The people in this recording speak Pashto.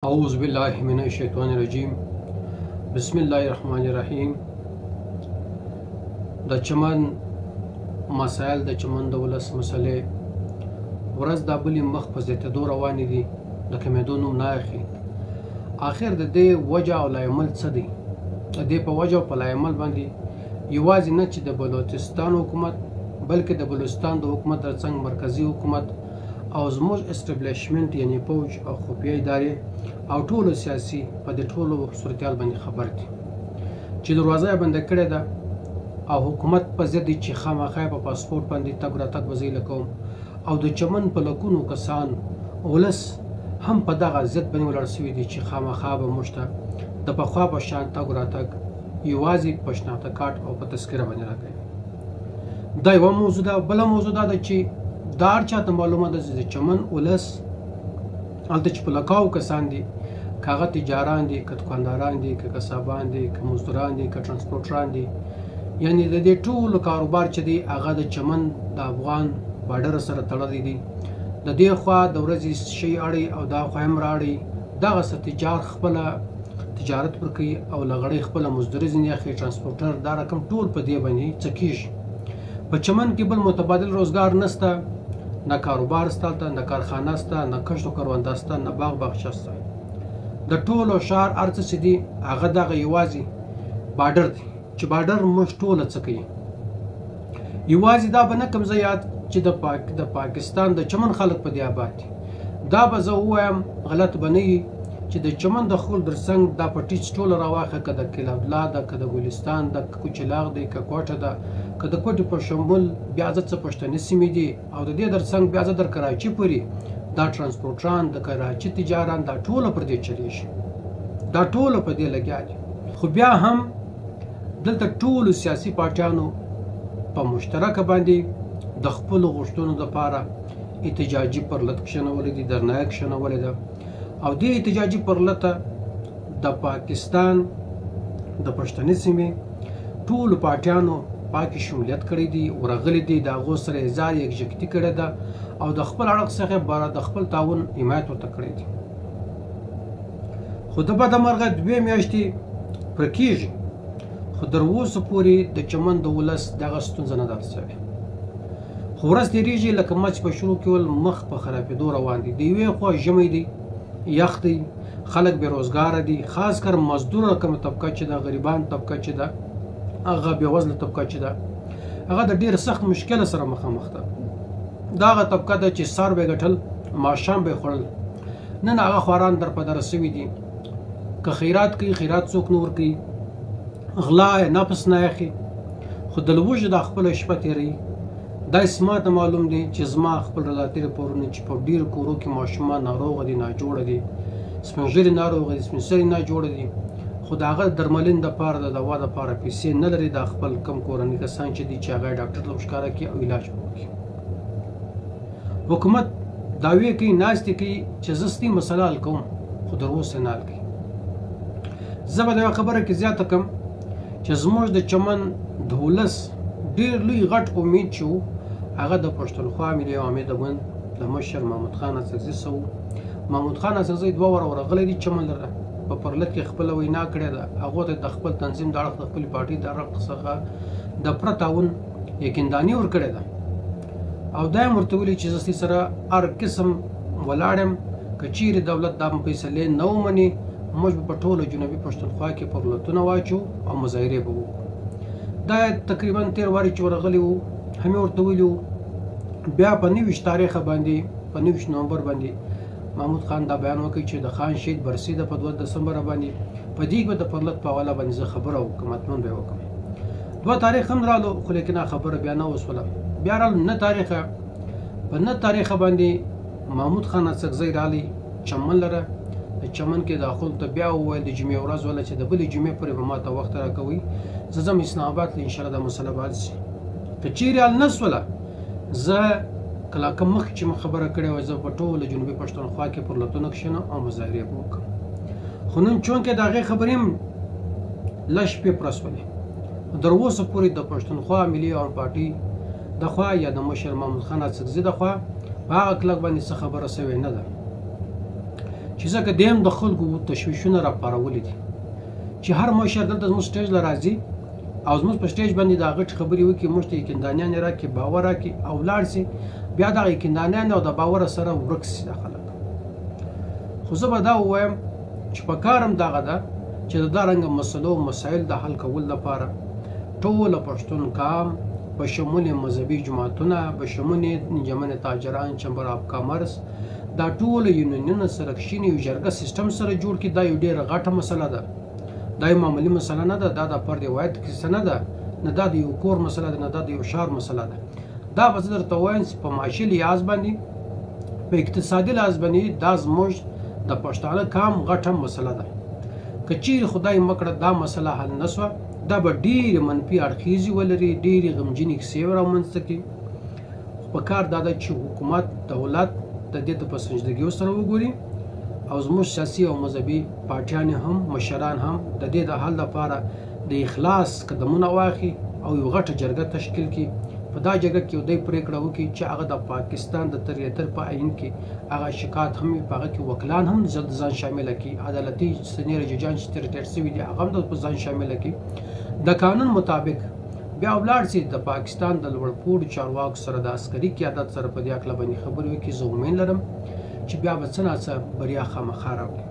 اعوذ باللہ من الشیطان الرجیم بسم الله الرحمن الرحیم. د چمن مسائل د چمن د ولس مسلې ورځ د بلې مخ په زیاتېدو روانې دي، د کمېدو نوم نه اخلي. آخر د دې وجه او لامل څه دی؟ د دې په وجه او په لامل باندې یوازې نه چې د بلوچستان حکومت بلکې د بلوچستان د حکومت ترڅنګ مرکزي حکومت او زموږ اسټابلیشمنټ یعنی پوج او خفیه ادارې او ټولو سیاسي په دې ټولو صورتحال باندې خبر دي چې دروازه یې بنده کړې ده او حکومت په ضد دی چې خامخا په پاسپورټ باندې تګ راتګ وزیله کوم او د چمن په لکونو کسان ولس هم په دغه ضد باندې ولاړ سوي دي چې خامخا به موږ ته د پخوا په شان تګ راتګ یوازې په شناخته کارت او په تذکره باندې راکوي. دا یوه موضوع ده. بله موضوع دا ده چې دا هر چاته معلومه ده چې د چمن ولس هلته چې په لکاو کسان دي، که هغه تجاران دي، که دکانداران دي، که قصابان دي، که مزدوران دي، که ټرانسپورټران دي، یعنی د دې ټولو کاروبار چې دی هغه د چمن د افغان بارډر سره تړلی دي. د دې خوا د ورځې شی اړی او دا خوا هم راړی، دغسې تجار خپله تجارت ورکوي او لغړی خپله مزدوري ځینې اخلي، ټرانسپورټر دا رقم ټول په دې باندې څه کېږي. په چمن کې بل متبادل روزګار نشته، نه کاروبار شته هلته، نه کارخانه شته، نه کښت و کرونده شته، نه باغ باغچه شته. د ټولو ښار هر څه چې دي هغه دغه یوازې بارډر دی چې بارډر موږ ټوله څه کوي. یوازې دا به نه کم زه یاد چې د پاکستان د چمن خلک په دې آباد دي. دا به زه ووایم غلط به نه وي چې د چمن د خول ترڅنګ دا پټیچ ټوله راواخه، که د کلابلا ده، که د ګلستان ده، که کوچلاغ دی، که کوټه ده، که د کوټې په شمول بیا زه څه پښتني سیمې دي او د دې ترڅنګ بیا زه در کراچي پورې دا ټرانسپورټران، د کراچي تجاران دا ټوله پر دې چلیږي، دا ټوله په دې لګیا دي. خو بیا هم دلته ټولو سیاسي پارټیانو په مشترکه باندې د خپلو غوښتنو دپاره احتجاجي پرلط کښېنولې دي، درنایه کښېنولې ده او دې احتجاجي پرلطه د پاکستان د پښتني سیمې ټولو پارټیانو پاکې شمولیت کړی دی، ورغلي دي، د هغو سره یې ځای یکجهتي کړې ده او د خپل اړخ څخه د خپل تعاون حمایت ورته کړی دی. خو د بده مرغه 2 میاشتې پوره کېږي خو تر اوسه پورې د چمن د ولس دغه ستونزه نه ده حل سوې. خو ورځ تېرېږي لکه ما چې په شروع کې ویل مخ په خرابېدو روان دي. د یوې خوا ژمی دی، یخ دی، خلک بېروزګاره دي، خاص کر مزدوره کمه طبقه چې ده، غریبان طبقه چې ده، هغه بېوزله طبقه چې ده هغه د ډېر سخت مشکله سره مخامخ ده. دا هغه طبقه ده چې سار به یې ګټل، ماښام به یې خوړل، نن هغه خواران در په دره سوي دي. که خیرات کوي خیرات څوک نه ورکوي، غلا یې نفس نه اخلي، خو د لوږې دا خپله شپه تېروي. داسې ما ته معلوم دی چې زما خپل رضاتي راپورونه چې په ډېرو کورو کې ماشومان ناروغه دي، ناجوړه دي، سپین ږیري ناروغه دي، سپین سري ناجوړه دي، خو د هغه درملنې دپاره د دوا دپاره پیسې نه لري. دا خپل کم کورني کسان چې دي چې هغه یې ډاکټر ته ورښکاره کړي او علاج وکړي. حکومت دعوې کوي، ناستې کوي چې زه ستې مسله حل کوم، خو تر اوسه نه حل کوي. زه به د یوه خبره کې زیاته کړم چې زموږ د چمن د ولس ډېر لوی غټ امید چې و هغه د پښتونخوا ملي عوامي ګوند د مشر محمود خان اڅکزي څه و. محمود خان اڅکزي 2 واره ورغلی دي چمن لره، په پرلط کې خپله وینا کړې ده، هغو ته د خپل تنظیم د اړخ د خپلې پارټۍ د اړخ څخه د پوره تعاون یقینداني ورکړې ده او دا یې ورته ویلي چې زه ستاسې سره هر قسم ولاړ یم، که چیرې دولت دا فیصلې نه ومني موږ به په ټوله جنوبي پښتونخوا کې پرلطونه واچو او مظاهرې به وکړو. دا تقریبا 13 وارې چې ورغلی و هم یې ورته ویلي وو. بیا په 29 تاریخه باندې په 29 نومبر باندې محمود خان دا بیان وکړ چې د خان شهید برسي ده په 2 دسمبره باندې، په دې کې به د پرلط په حواله باندې زه خبره وکړم، حتمن به یې وکړم. 2 تاریخ هم رالو خو لیکن خبره بیا نه وسوله. بیا رالو 9 تاریخه، په 9 تاریخه باندې محمود خان اڅکزی رالی چمن لره. د چمن کې داخل ته بیا وویل د جمعې ورځ وله چې د بلې جمعې پورې به ما ته وخت راکوئ، زه ځم اسلام آباد ته، انشاءالله دا مسله به حل شي. که چیرې حل نه سوله زه کله که مخکې چې مې خبره کړې وه زه په ټوله جنوبي پښتونخوا کې پرلطونه کښېنم او مظاهرې به وکړم. خو نن چونکې د هغې خبرې هم لږ شپې پوره سولې، تر اوسه پورې د پښتونخوا ملي عوامي پارټۍ د خوا یا د مشر محمود خان اڅکزي د خوا په هغه کلک باندې څه خبره سوې نه ده چې ځکه دیم د خلکو تشویشونه راپارولي دي چې هر مشر دلته زموږ سټیج له راځي او زموږ په سټیج باندې دا غټ خبرې وکړي، موږ ته یقیندانیان راکړي، باور راکړي او ولاړ شي، بیا دغه یقیندانیان او د باور سره ورک شي دا خلک. خو زه به دا ووایم چې په کار هم دغه ده چې د دارنګه مسلو او مسایل د حل کولو لپاره ټوله پښتون قام به شمول مذهبي جماعتونه، به شمول انجمن تاجران، چمبر آف کامرس، دا ټول یونینونه سره کښیني یو جرګه سیستم سره جوړ کړي. دا یو ډېره غټه مسله ده، دا یو معمولي مسله نه ده، دا د فرد واحد کیسه نه ده، نه دا د یو کور مسله ده، نه دا د یو ښار مسله ده. دا به زه درته وایم چې په معاشي لحاظ باندې، په اقتصادي لحاظ باندې دا زموږ د پښتانه قام غټه مسله ده. که چیرې خدای مکړه دا مسله حل نه سوه، دا به ډېرې منفي اړخیزې ولري، ډېرې غمجنې کیسې رامنځته کړي. خو په کار دا ده چې حکومت، دولت د دې ته په سنجیدګۍ سره وګوري او زموږ سیاسي او مذهبي پارټیانې هم، مشران هم د دې د حل لپاره د اخلاص قدمونه واخلي او یو غټه جرګه تشکیل کړي. په دا جرګه کې دوی پرېکړه وکړي چې هغه د پاکستان د تریتر په عین کې هغه شکایت هم وي، په هغه کې وکلان هم ځان شامله کړي، عدالتي سنیر ججان چې تریټر شوي دي هغه هم په ځان شامله کړي. د قانون مطابق بیا ولاړ شي د پاکستان د لوړپوړو چارواکو سره د عسکري قیادت سره په دې هکله باندې خبرې وکړي. زه امید لرم چې بیا به څه ناڅه بریا خامخا راوړي.